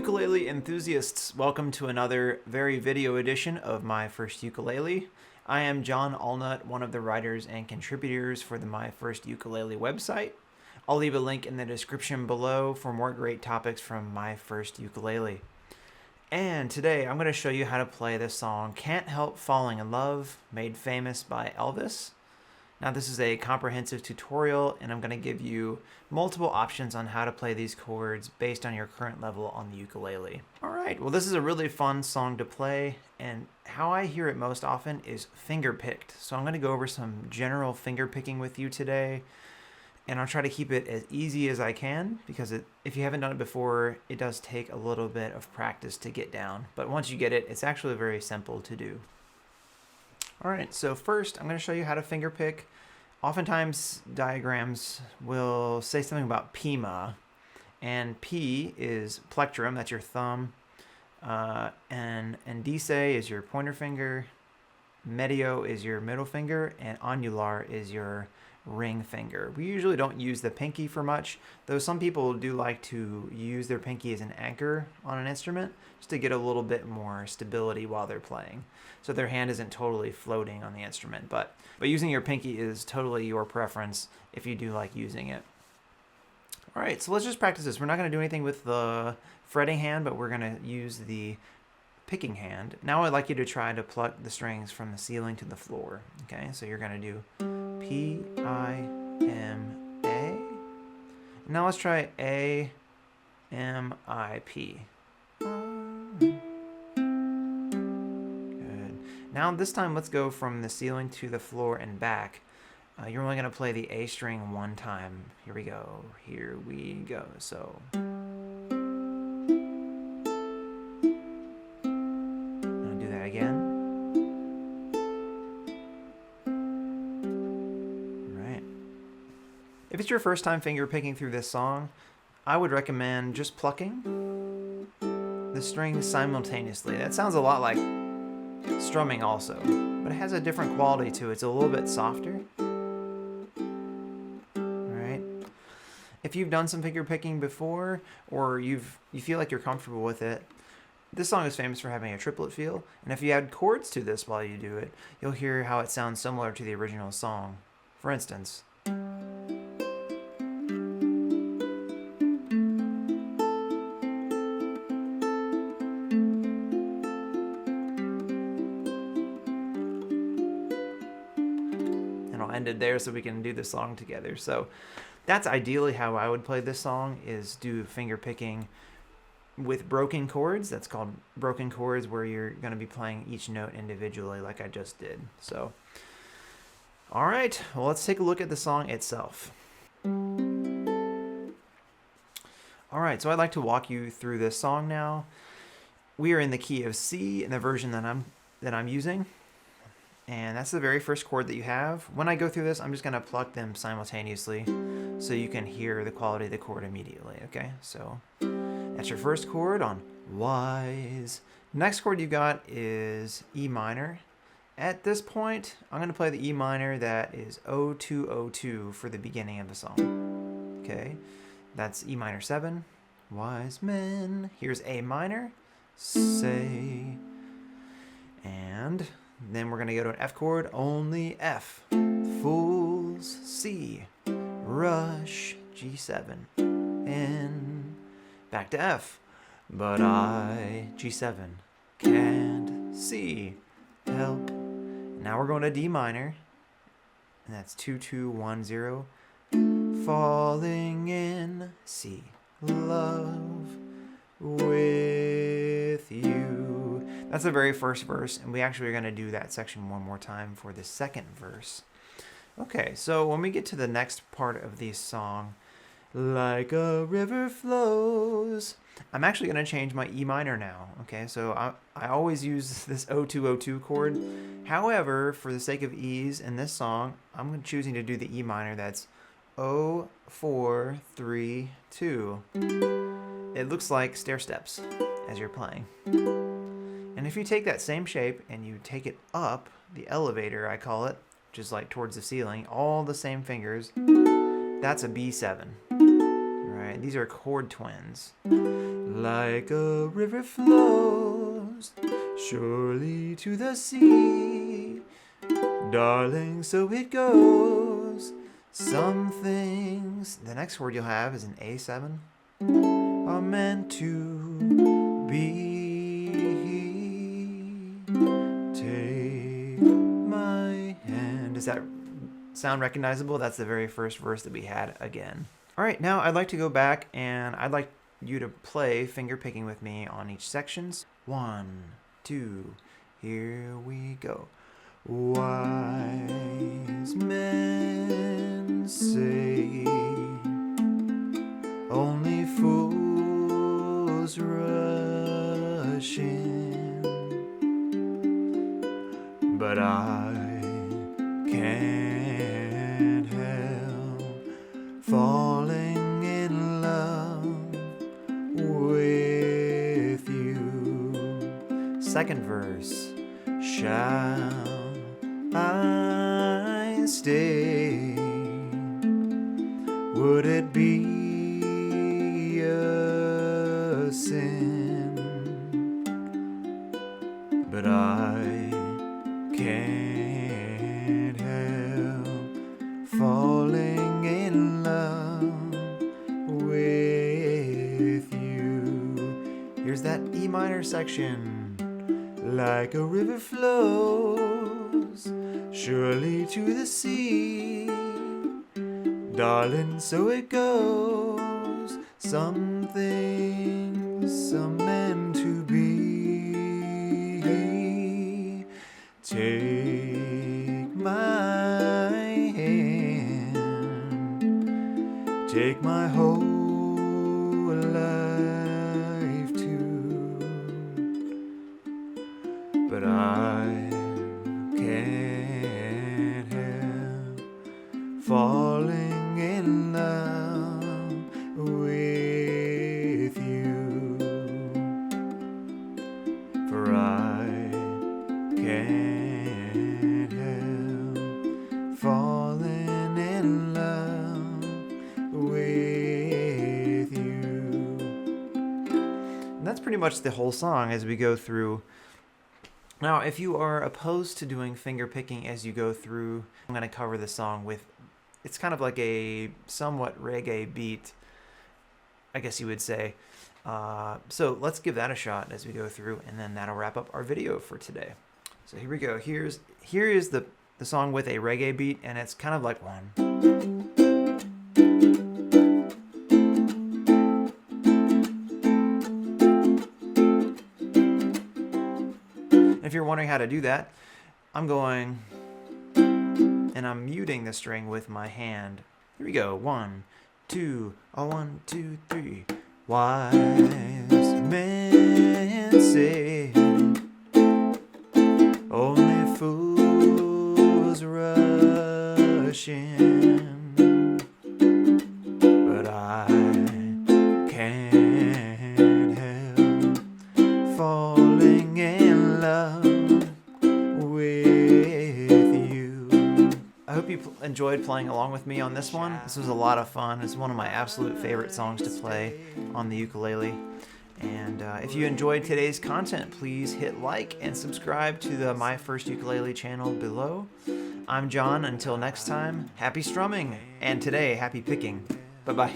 ukulele enthusiasts, welcome to another very video edition of My First Ukulele. I am John Allnut, one of the writers and contributors for the My First Ukulele website. I'll leave a link in the description below for more great topics from My First Ukulele. And today I'm going to show you how to play the song Can't Help Falling in Love, made famous by Elvis. Now this is a comprehensive tutorial, and I'm going to give you multiple options on how to play these chords based on your current level on the ukulele. Alright, well this is a really fun song to play, and how I hear it most often is finger-picked. So I'm going to go over some general finger picking with you today, and I'll try to keep it as easy as I can, because if you haven't done it before, it does take a little bit of practice to get down. But once you get it, it's actually very simple to do. Alright, so first I'm going to show you how to finger pick. Oftentimes diagrams will say something about pima, and P is plectrum, that's your thumb, and dice is your pointer finger, medio is your middle finger, and annular is your ring finger. We usually don't use the pinky for much, though some people do like to use their pinky as an anchor on an instrument just to get a little bit more stability while they're playing, so their hand isn't totally floating on the instrument. But using your pinky is totally your preference if you do like using it. Alright, so let's just practice this. We're not going to do anything with the fretting hand, but we're going to use the picking hand. Now I'd like you to try to pluck the strings from the ceiling to the floor. Okay, so you're going to do P, I, M, A. Now let's try A, M, I, P. Good. Now this time let's go from the ceiling to the floor and back. You're only going to play the A string one time. Here we go. Here we go. So. Again. Right. If it's your first time finger picking through this song, I would recommend just plucking the strings simultaneously. That sounds a lot like strumming also, but it has a different quality to it. It's a little bit softer. Right. If you've done some finger picking before, or you feel like you're comfortable with it, this song is famous for having a triplet feel, and if you add chords to this while you do it, you'll hear how it sounds similar to the original song. For instance, and I'll end it there so we can do the song together. So that's ideally how I would play this song, is do finger picking with broken chords. That's called broken chords, where you're going to be playing each note individually like I just did. So, alright, well let's take a look at the song itself. Alright, so I'd like to walk you through this song now. We are in the key of C in the version that I'm using, and that's the very first chord that you have. When I go through this, I'm just going to pluck them simultaneously so you can hear the quality of the chord immediately, okay? So that's your first chord on Wise. Next chord you got is E minor. At this point, I'm going to play the E minor that is 0202 for the beginning of the song. Okay, that's E minor 7. Wise men. Here's A minor. Say. And then we're going to go to an F chord. Only F. Fools. C. Rush. G7. N. Back to F, but I, G7, can't see, help. Now we're going to D minor, and that's 2210, falling in, C, love with you. That's the very first verse, and we actually are going to do that section one more time for the second verse. Okay, so when we get to the next part of the song, like a river flows, I'm actually going to change my E minor now. Okay, so I always use this 0202 chord. However, for the sake of ease in this song, I'm choosing to do the E minor that's 0432. It looks like stair steps as you're playing. And if you take that same shape and you take it up, the elevator I call it, which is like towards the ceiling, all the same fingers, that's a B7. right, these are chord twins. Like a river flows surely to the sea, darling, so it goes. Some things, the next word you'll have is an A7, are meant to be. Take my hand. Does that sound recognizable? That's the very first verse that we had again. All right, now I'd like to go back and I'd like you to play finger picking with me on each sections. 1, 2, here we go. Wise men say only fools rush in, but I can't help falling in love with you. Second verse. Shall I stay? Would it be a sin? But I can't help falling in love with you. Here's that E minor section. Like a river flows surely to the sea, darling, so it goes. Some things are meant to be. Take my hand, take my whole life too, but I can't help falling in love with you, for I can't help falling in love with you. And that's pretty much the whole song as we go through. Now, if you are opposed to doing finger picking as you go through, I'm going to cover the song with, it's kind of like a somewhat reggae beat, I guess you would say. So let's give that a shot as we go through, and then that'll wrap up our video for today. So here we go. Here is the song with a reggae beat, and it's kind of like one. If you're wondering how to do that, I'm going and I'm muting the string with my hand. Here we go. 1, 2, 1, 2, 3. Wise men say only fools rush in, but I can't help falling in love with you. I hope you enjoyed playing along with me on this one. This was a lot of fun. It's one of my absolute favorite songs to play on the ukulele. And if you enjoyed today's content, please hit like and subscribe to the My First Ukulele channel below. I'm John. Until next time, happy strumming, and today, happy picking. Bye-bye.